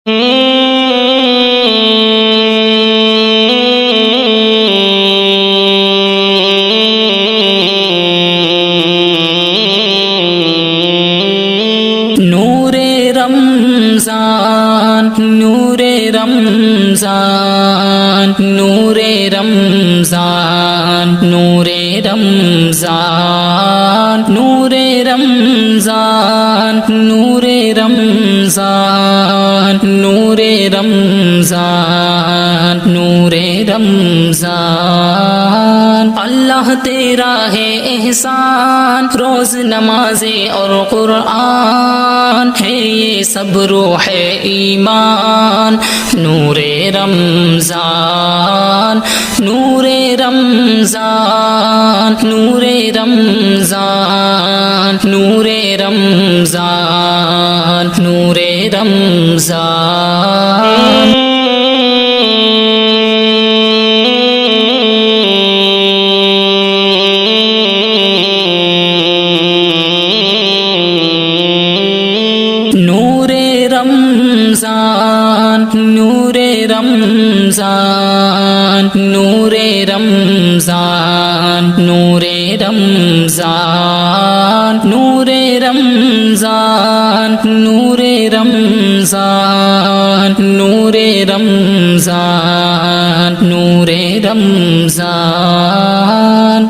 نور رمضان نور رمضان نور رمضان نور رمضان نور رمضان نور رمضان نور رمضان نور رمضان اللہ تیرا ہے احسان روز نمازیں اور قرآن ہے یہ سب روح ایمان نور رمضان نور رمضان نور رمضان نور رمضان نور رمضان نور رمضان نور رمضان نور رمضان نور رمضان نور رمضان نور رمضان نور رمضان نور رمضان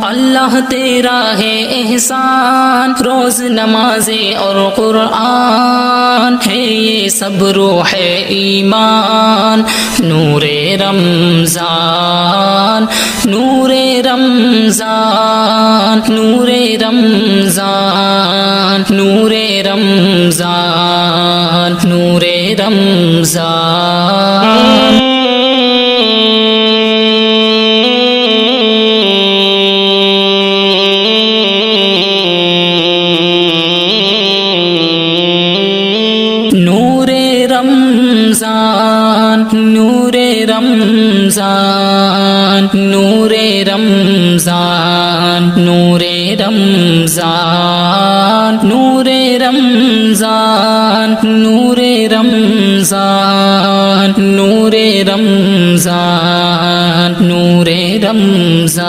اللہ تیرا ہے احسان روز نمازیں اور قرآن ہے یہ سب روح ایمان نور رمضان نور رمضان نور رمضان نور رمضان نور رمضان نور رمضان نور رمضان نور رمضان نور رمضان نور رمضان نور رمضان نور رمضان نور رمضان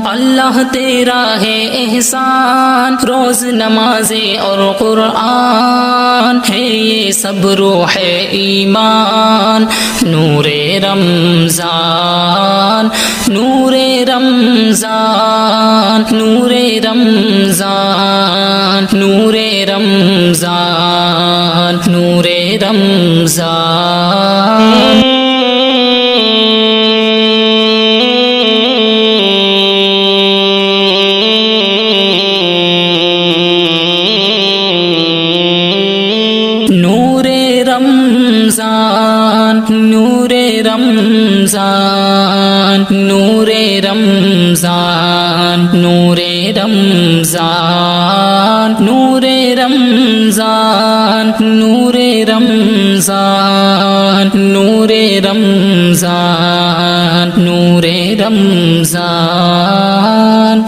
اللہ تیرا ہے احسان روز نمازیں اور قرآن ہے یہ سب روح ایمان نور رمضان نور رمضان نور رمضان نور رمضان نور رمضان نور رمضان نور رمضان نور رمضان نور رمضان نور رمضان نور رمضان نور رمضان نور رمضان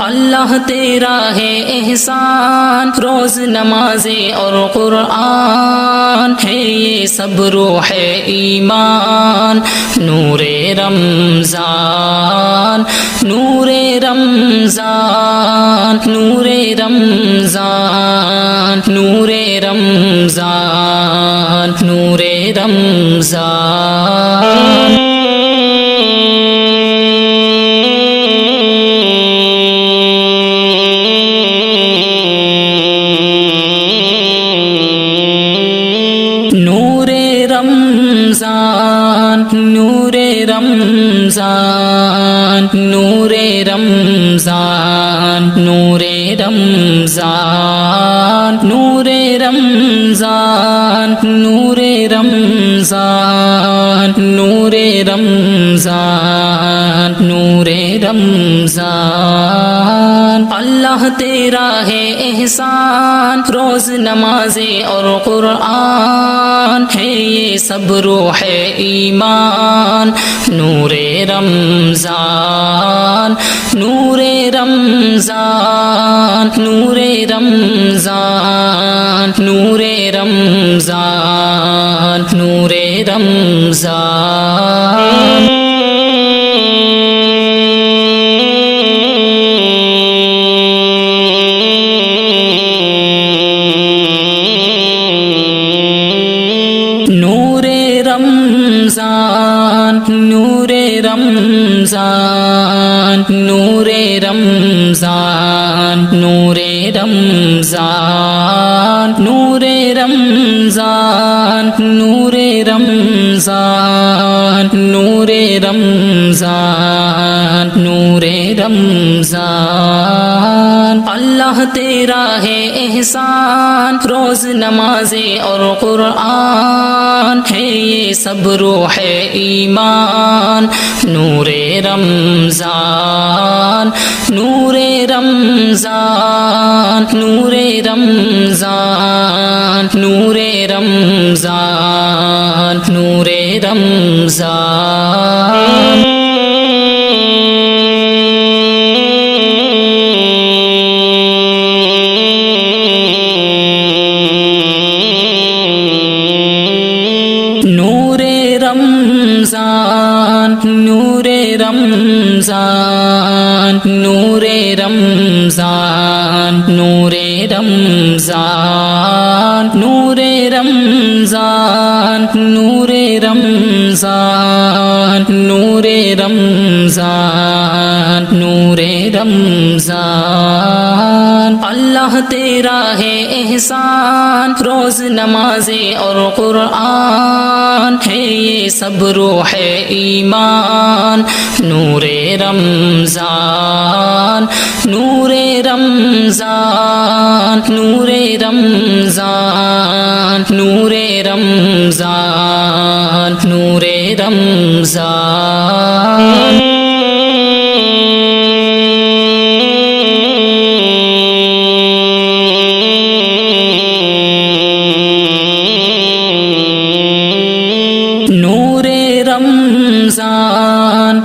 اللہ تیرا ہے احسان روز نمازیں اور قرآن ہے یہ سب روح ایمان نور رمضان نور رمضان نور رمضان نور رمضان نور رمضان نور رمضان نور رمضان نور رمضان نور رمضان نور رمضان نور رمضان نور رمضان نور رمضان اللہ تیرا ہے احسان روز نمازیں اور قرآن ہے یہ سب روح ایمان نور رمضان نور رمضان نور رمضان نور رمضان نور رمضان نور رمضان نور رمضان نور رمضان نور رمضان نور رمضان نور رمضان نور رمضان نور رمضان اللہ تیرا ہے احسان روز نمازیں اور قرآن ہے یہ سب روح ایمان نور رمضان نور رمضان نور رمضان نور رمضان نور رمضان نور رمضان نور رمضان نور رمضان نور رمضان نور رمضان نور رمضان نور رمضان نور رمضان اللہ تیرا ہے احسان روز نمازیں اور قرآن ہے یہ سب روح ایمان نور رمضان نور رمضان نور رمضان نور رمضان نور رمضان نور رمضان نور رمضان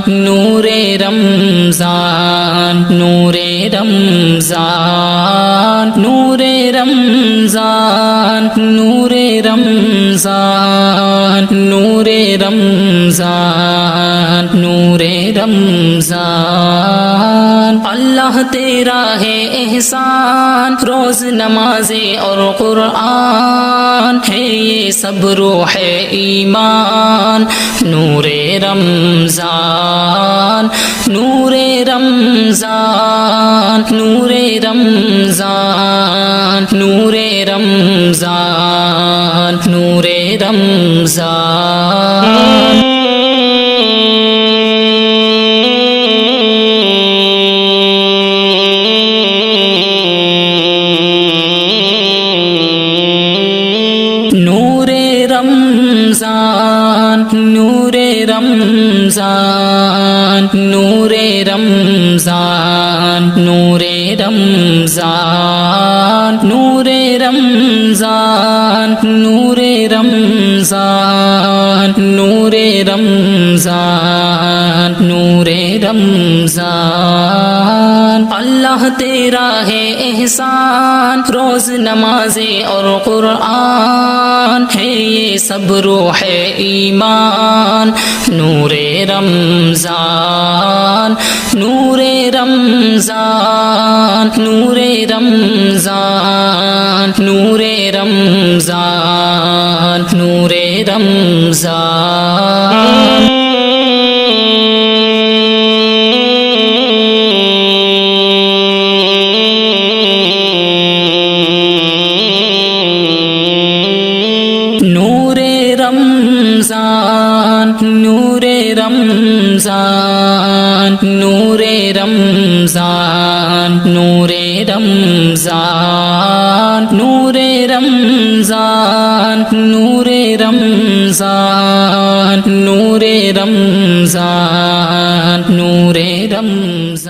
نور رمضان نور رمضان نور رمضان نور رمضان نور رمضان نور رمضان اللہ تیرا ہے احسان روز نمازیں اور قرآن ہے یہ سب روح ایمان نور رمضان نور رمضان نور رمضان نور رمضان نور رمضان نور رمضان نور رمضان نور رمضان نور رمضان نور رمضان نور رمضان نور رمضان نور رمضان اللہ تیرا ہے احسان روز نمازیں اور قرآن ہے یہ سب روح ایمان نور رمضان نور رمضان نور رمضان نور رمضان نور رمضان نور رمضان نور رمضان نور رمضان نور رمضان نور رمضان نور رمضان نور رمضان نور رمضان